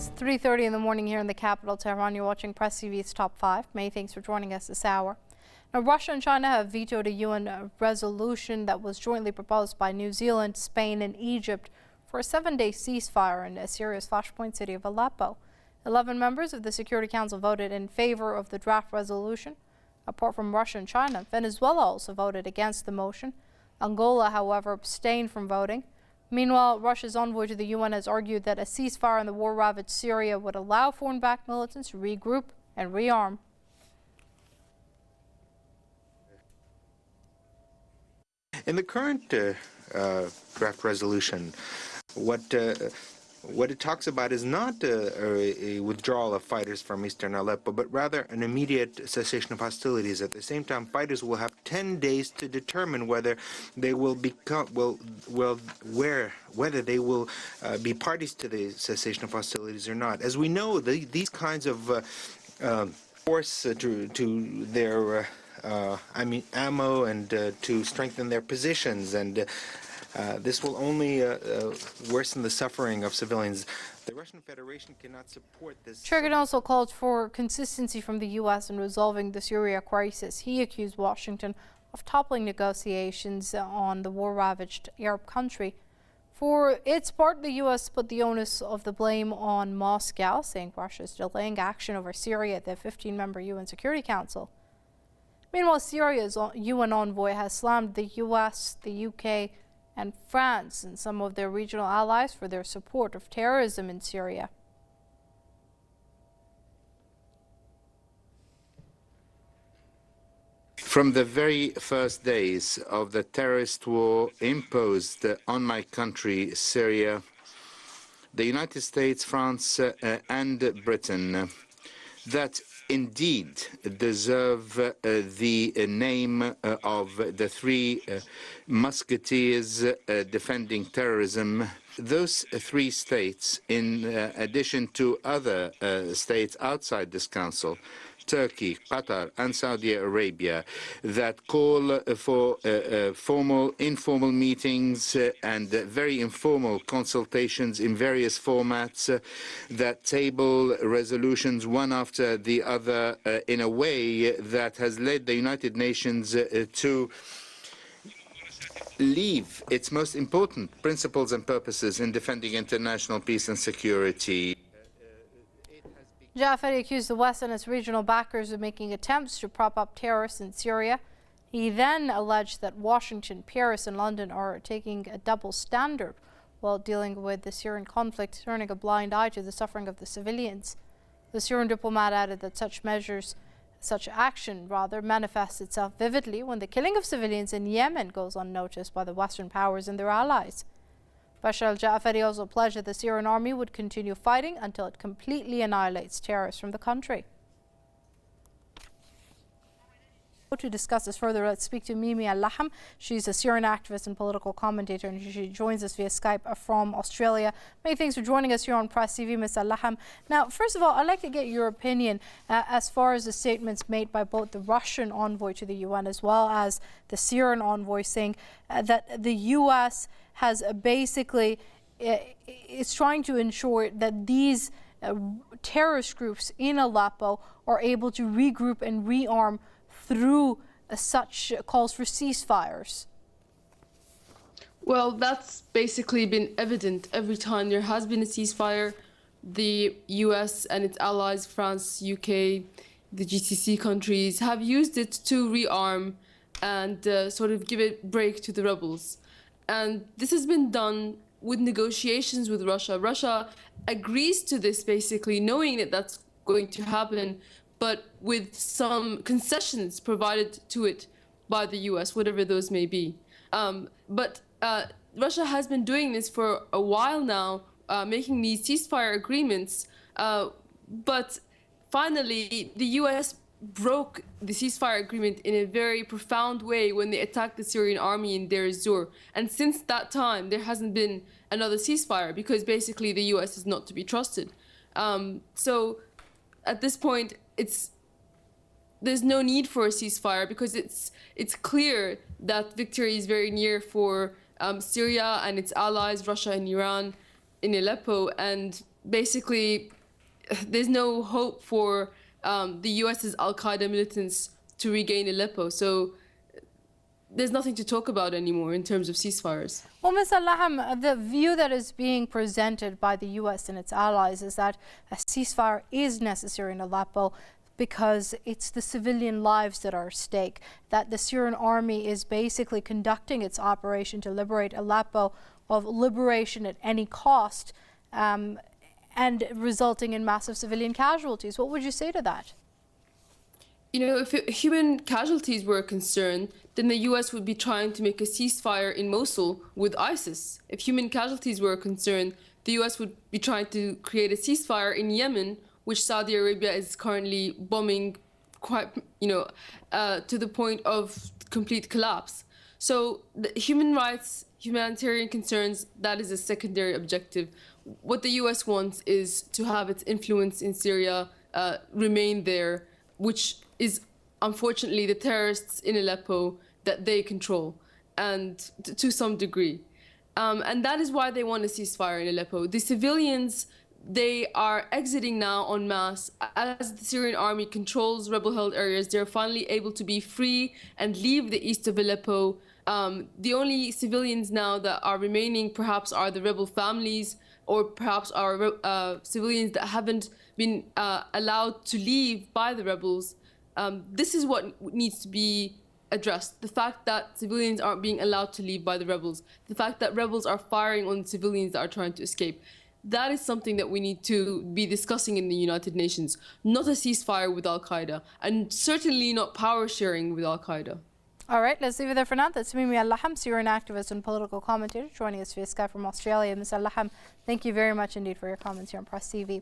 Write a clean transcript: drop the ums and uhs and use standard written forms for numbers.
It's 3:30 in the morning here in the capital, Tehran. You're watching Press TV's Top 5. Many thanks for joining us this hour. Now, Russia and China have vetoed a UN resolution that was jointly proposed by New Zealand, Spain, and Egypt for a 7-day ceasefire in Syria's flashpoint city of Aleppo. 11 members of the Security Council voted in favor of the draft resolution. Apart from Russia and China, Venezuela also voted against the motion. Angola, however, abstained from voting. Meanwhile, Russia's envoy to the UN has argued that a ceasefire in the war-ravaged Syria would allow foreign-backed militants to regroup and rearm. In the current draft resolution, what it talks about is not a withdrawal of fighters from eastern Aleppo, but rather an immediate cessation of hostilities. At the same time, fighters will have 10 days to determine whether they will become whether they will be parties to the cessation of hostilities or not. As we know, these kinds of force to their ammo and to strengthen their positions, and this will only worsen the suffering of civilians. The Russian Federation cannot support this. Truce also called for consistency from the U.S. in resolving the Syria crisis. He accused Washington of toppling negotiations on the war-ravaged Arab country. For its part, the U.S. put the onus of the blame on Moscow, saying Russia is delaying action over Syria at the 15-member UN Security Council. Meanwhile, Syria's UN envoy has slammed the U.S., the U.K., and France and some of their regional allies for their support of terrorism in Syria. From the very first days of the terrorist war imposed on my country, Syria, the United States, France, and Britain, that indeed deserve the name of the three musketeers defending terrorism. Those three states, in addition to other states outside this council, Turkey, Qatar, and Saudi Arabia, that call for formal, informal meetings and very informal consultations in various formats, that table resolutions one after the other in a way that has led the United Nations to leave its most important principles and purposes in defending international peace and security. Jafari accused the West and its regional backers of making attempts to prop up terrorists in Syria. He then alleged that Washington, Paris, and London are taking a double standard while dealing with the Syrian conflict, turning a blind eye to the suffering of the civilians. The Syrian diplomat added that such action manifests itself vividly when the killing of civilians in Yemen goes unnoticed by the Western powers and their allies. Bashar al-Ja'fari also pledged that the Syrian army would continue fighting until it completely annihilates terrorists from the country. To discuss this further, let's speak to al-Laham. She's a Syrian activist and political commentator, and she joins us via Skype from Australia. Many thanks for joining us here on Press TV, Ms. al-Laham. Now, first of all, I'd like to get your opinion as far as the statements made by both the Russian envoy to the UN as well as the Syrian envoy, saying that the U.S. has basically is trying to ensure that these terrorist groups in Aleppo are able to regroup and rearm through such calls for ceasefires. Well, that's basically been evident every time there has been a ceasefire. The US and its allies, France, UK, the GCC countries, have used it to rearm and sort of give a break to the rebels. And this has been done with negotiations with Russia. Russia agrees to this, basically, knowing that that's going to happen, but with some concessions provided to it by the US, whatever those may be. But Russia has been doing this for a while now, making these ceasefire agreements. But finally, the US broke the ceasefire agreement in a very profound way when they attacked the Syrian army in Deir ez-Zor. And since that time, there hasn't been another ceasefire because basically the US is not to be trusted. So at this point, there's no need for a ceasefire because it's clear that victory is very near for Syria and its allies, Russia and Iran, in Aleppo. And basically, there's no hope for the US's al-Qaeda militants to regain Aleppo. So there's nothing to talk about anymore in terms of ceasefires. Well, Ms. al-Laham, the view that is being presented by the US and its allies is that a ceasefire is necessary in Aleppo because it's the civilian lives that are at stake, that the Syrian army is basically conducting its operation to liberate Aleppo of liberation at any cost, and resulting in massive civilian casualties. What would you say to that? You know, if human casualties were a concern, then the US would be trying to make a ceasefire in Mosul with ISIS. If human casualties were a concern, the US would be trying to create a ceasefire in Yemen, which Saudi Arabia is currently bombing quite, to the point of complete collapse. So the human rights, humanitarian concerns, that is a secondary objective. What the US wants is to have its influence in Syria remain there, which is unfortunately the terrorists in Aleppo that they control, and to some degree. And that is why they want a ceasefire in Aleppo. The civilians, they are exiting now en masse. As the Syrian army controls rebel-held areas, they're finally able to be free and leave the east of Aleppo. The only civilians now that are remaining perhaps are the rebel families, or perhaps are civilians that haven't been allowed to leave by the rebels. This is what needs to be addressed. The fact that civilians aren't being allowed to leave by the rebels. The fact that rebels are firing on civilians that are trying to escape. That is something that we need to be discussing in the United Nations. Not a ceasefire with al-Qaeda, and certainly not power sharing with al-Qaeda. All right, let's leave it there for now. That's Mimi al-Laham, Syrian activist and political commentator, joining us via Skype from Australia. Ms. al-Laham, thank you very much indeed for your comments here on Press TV.